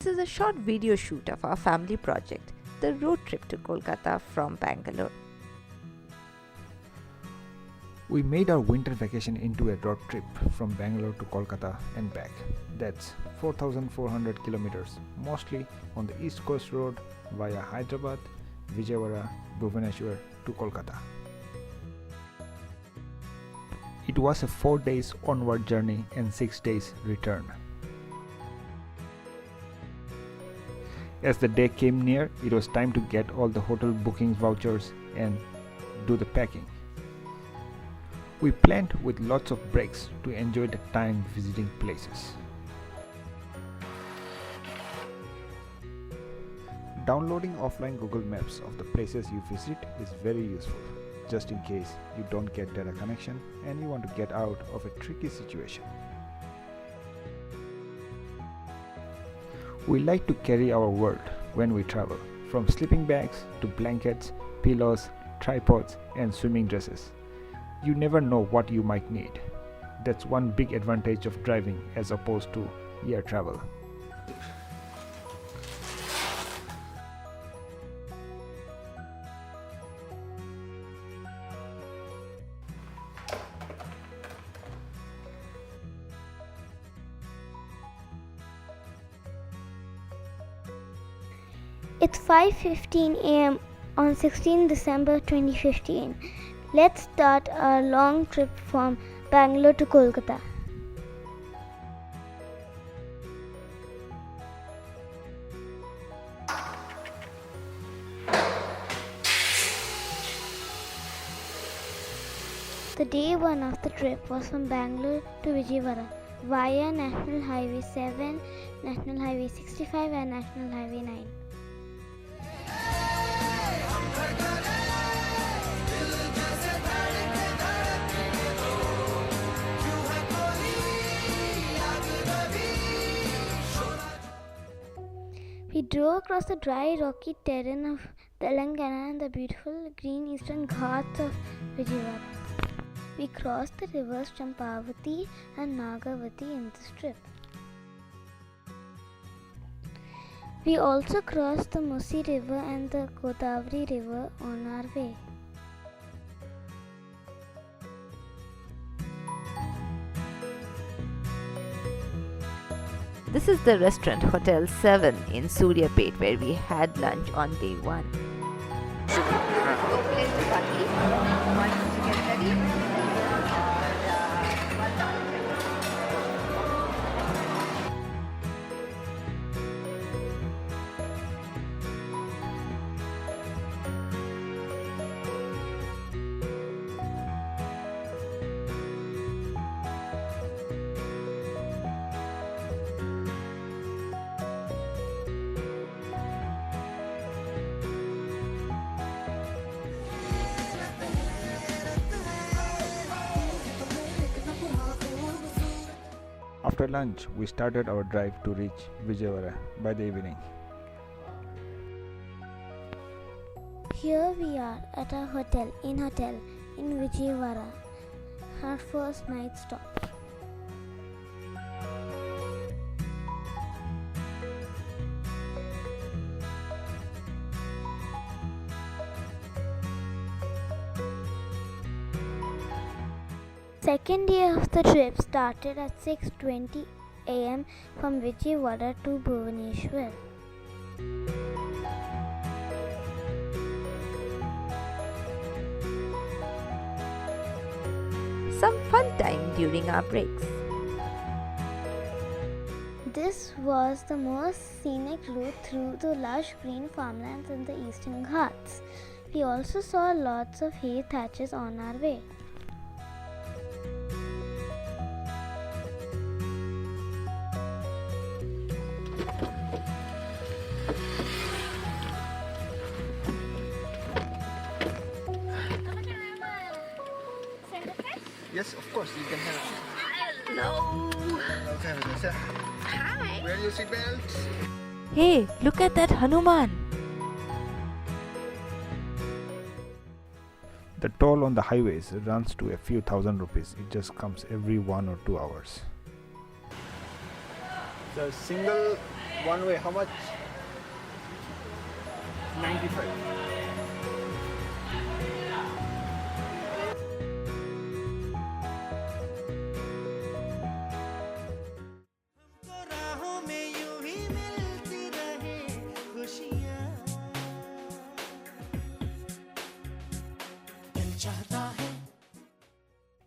This is a short video shoot of our family project, the road trip to Kolkata from Bangalore. We made our winter vacation into a road trip from Bangalore to Kolkata and back. That's 4,400 kilometers, mostly on the East Coast Road via Hyderabad, Vijayawada, Bhubaneswar to Kolkata. It was a 4 days onward journey and 6 days return. As the day came near, it was time to get all the hotel bookings vouchers and do the packing. We planned with lots of breaks to enjoy the time visiting places. Downloading offline Google Maps of the places you visit is very useful, just in case you don't get data connection and you want to get out of a tricky situation. We like to carry our world when we travel, from sleeping bags to blankets, pillows, tripods, and swimming dresses. You never know what you might need. That's one big advantage of driving as opposed to air travel. It's 5:15 a.m. on 16 December 2015. Let's start our long trip from Bangalore to Kolkata. The day one of the trip was from Bangalore to Vijayawada via National Highway 7, National Highway 65 and National Highway 9. We drove across the dry, rocky terrain of Telangana and the beautiful green eastern ghats of Vijayawada. We crossed the rivers Champavati and Nagavati in this trip. We also crossed the Musi River and the Godavari River on our way. This is the restaurant Hotel 7 in Suryapet where we had lunch on day 1. After lunch, we started our drive to reach Vijayawada by the evening. Here we are at our hotel in Vijayawada, our first night stop. Second day of the trip started at 6:20 a.m. from Vijayawada to Bhubaneswar. Some fun time during our breaks. This was the most scenic route through the lush green farmlands in the eastern ghats. We also saw lots of hay thatches on our way. Yes, of course, you can have it. Hello. Okay, Vanessa. Hi. Wear your seatbelts. Hey, look at that Hanuman. The toll on the highways runs to a few thousand rupees. It just comes every 1 or 2 hours. The single one way, how much? 95.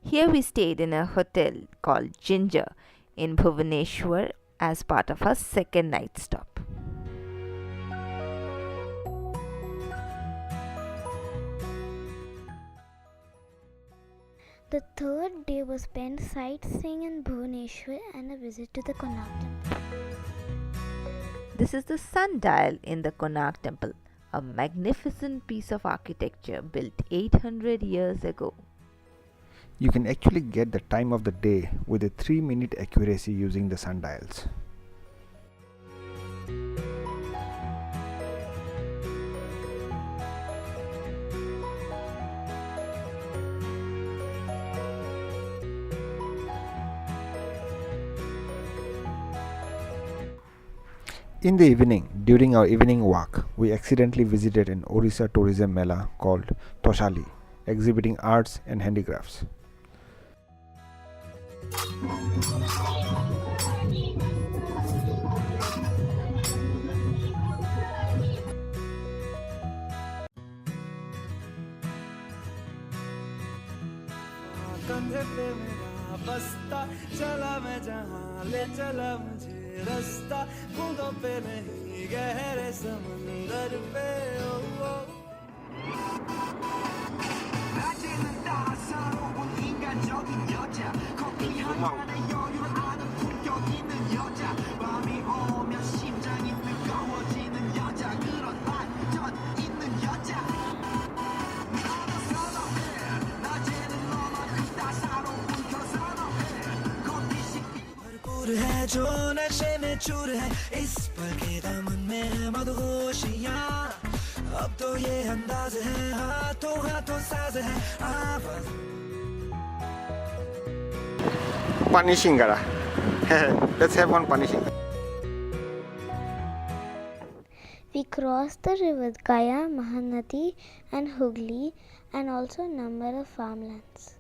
Here we stayed in a hotel called Ginger in Bhubaneswar as part of our second night stop. The third day was spent sightseeing in Bhubaneswar and a visit to the Konark temple. This is the sundial in the Konark temple, a magnificent piece of architecture built 800 years ago. You can actually get the time of the day with a 3-minute accuracy using the sundials. In the evening, during our evening walk, we accidentally visited an Orissa tourism mela called Toshali, exhibiting arts and handicrafts. कंधे पे मेरा बस्ता चला मैं जहाँ ले चला मुझे रास्ता बूंदों पे नहीं गहरे समंदर पे ओ ओ 낮에는 따사로운 인간적인 여자 커피 한 잔에 여유를 아는 품격 있는 여자 밤이 오면 심장이 뜨거워지는 여자 그런 반전 있는 여자 है जो नशे में चूर है इस पल के दामन में मदहोशियाँ अब तो ये अंदाज है हाथों हाथों साज है आवाज Pani Shingara. Let's have one Pani Shingara. We crossed the river Gaya, Mahanadi and Hooghly and also a number of farmlands.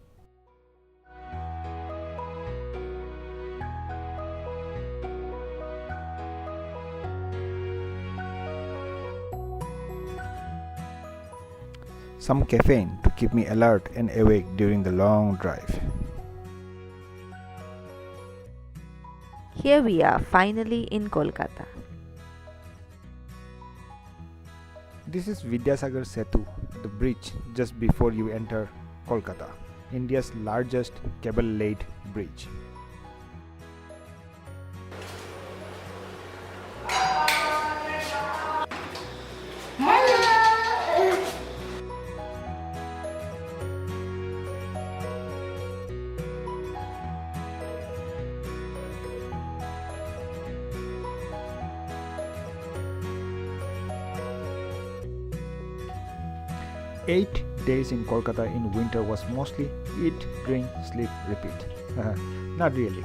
Some caffeine to keep me alert and awake during the long drive. Here we are finally in Kolkata. This is Vidyasagar Setu, the bridge just before you enter Kolkata, India's largest cable-laid bridge. Eight days in Kolkata in winter was mostly eat, drink, sleep, repeat. Not really.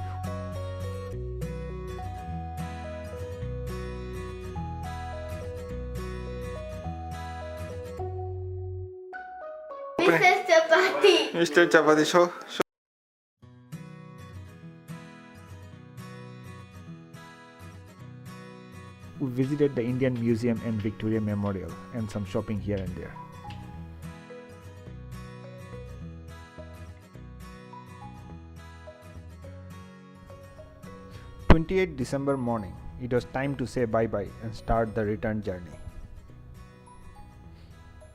Mr. Chapati, show. We visited the Indian Museum and Victoria Memorial and some shopping here and there. 28 December morning, it was time to say bye-bye and start the return journey.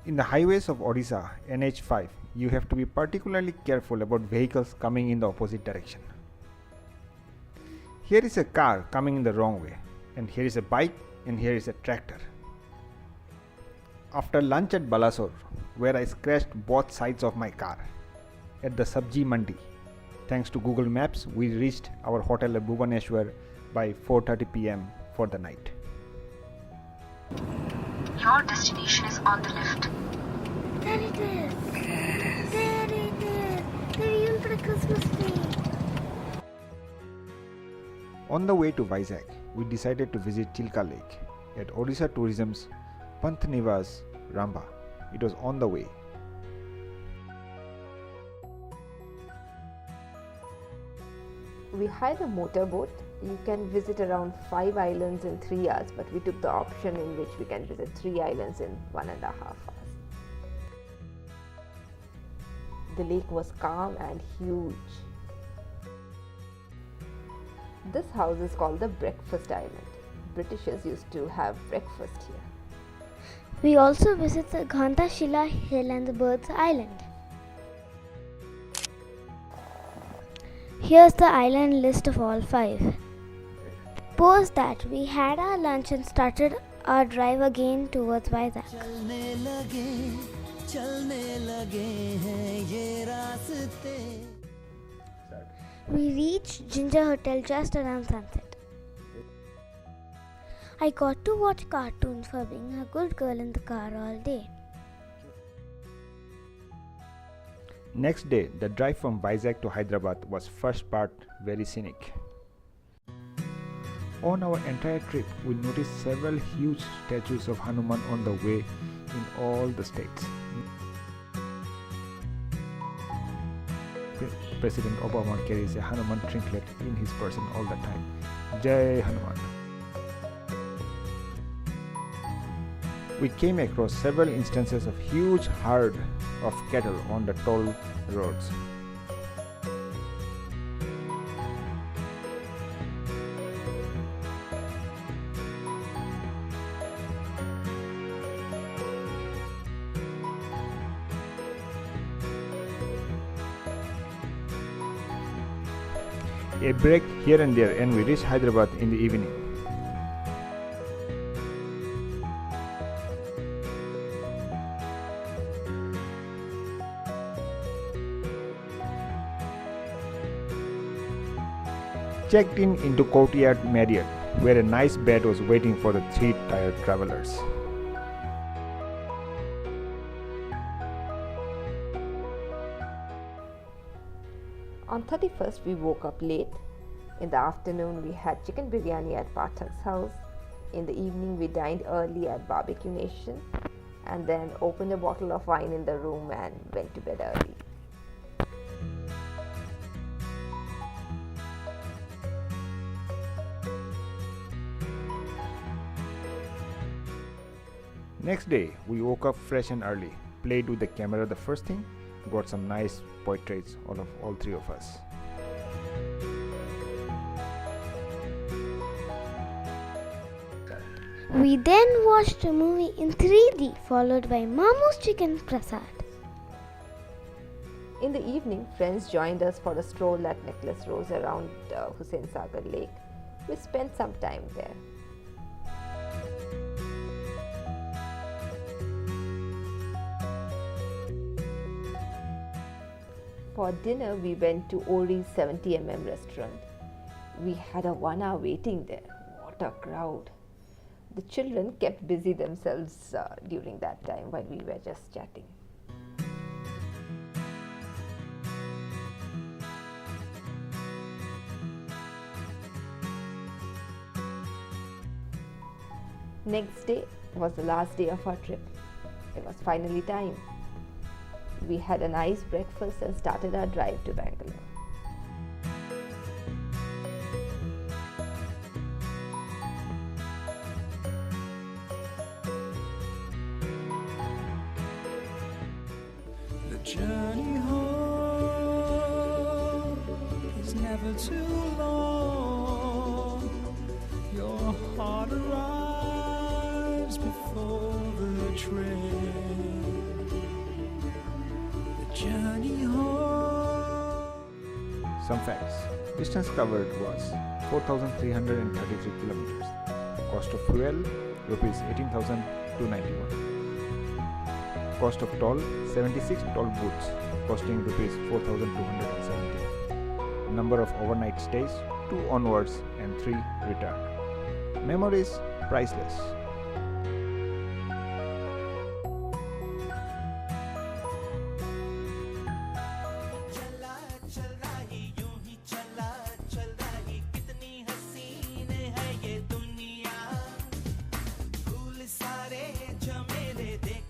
In the highways of Odisha, NH5, you have to be particularly careful about vehicles coming in the opposite direction. Here is a car coming in the wrong way, and here is a bike, and here is a tractor. After lunch at Balasore, where I scratched both sides of my car, at the Sabji Mandi, thanks to Google Maps, we reached our hotel at Bhubaneswar by 4:30 p.m. for the night. Your destination is on the left. There it is! There it is! The real for the Christmas tree! On the way to Vizag, we decided to visit Chilka Lake at Odisha Tourism's Panthnivas Ramba. It was on the way. We hired a motorboat. You can visit around 5 islands in 3 hours, but we took the option in which we can visit 3 islands in 1.5 hours. The lake was calm and huge. This house is called the Breakfast Island. Britishers used to have breakfast here. We also visit the Ghantashila Hill and the Birds Island. Here's the island list of all 5. Post that, we had our lunch and started our drive again towards Vizag. We reached Ginger Hotel just around sunset. I got to watch cartoons for being a good girl in the car all day. Next day, the drive from Vizag to Hyderabad was first part very scenic. On our entire trip, we noticed several huge statues of Hanuman on the way in all the states. President Obama carries a Hanuman trinket in his person all the time. Jai Hanuman. We came across several instances of huge herd of cattle on the toll roads. A break here and there, and we reached Hyderabad in the evening. Checked in into Courtyard Marriott, where a nice bed was waiting for the 3 tired travelers. On 31st, we woke up late. In the afternoon, we had chicken biryani at Pathak's house. In the evening, we dined early at Barbecue Nation and then opened a bottle of wine in the room and went to bed early. Next day, we woke up fresh and early, played with the camera the first thing, got some nice portraits of all 3 of us. We then watched a movie in 3D followed by Mamu's Chicken Prasad. In the evening, friends joined us for a stroll at Necklace Rose around Hussain Sagar Lake. We spent some time there. For dinner, we went to Ori's 70mm restaurant. We had a 1 hour waiting there. What a crowd! The children kept busy themselves during that time while we were just chatting. Next day was the last day of our trip. It was finally time. We had a nice breakfast and started our drive to Bangalore. The journey home is never too long. Your heart arrives before the train. Journey home. Some facts. Distance covered was 4,333 kilometers. Cost of fuel, rupees 18,291. Cost of toll, 76 toll booths, costing rupees 4,270. Number of overnight stays, 2 onwards and 3 return. Memories, priceless.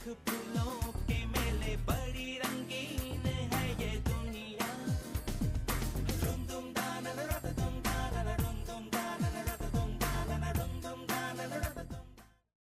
그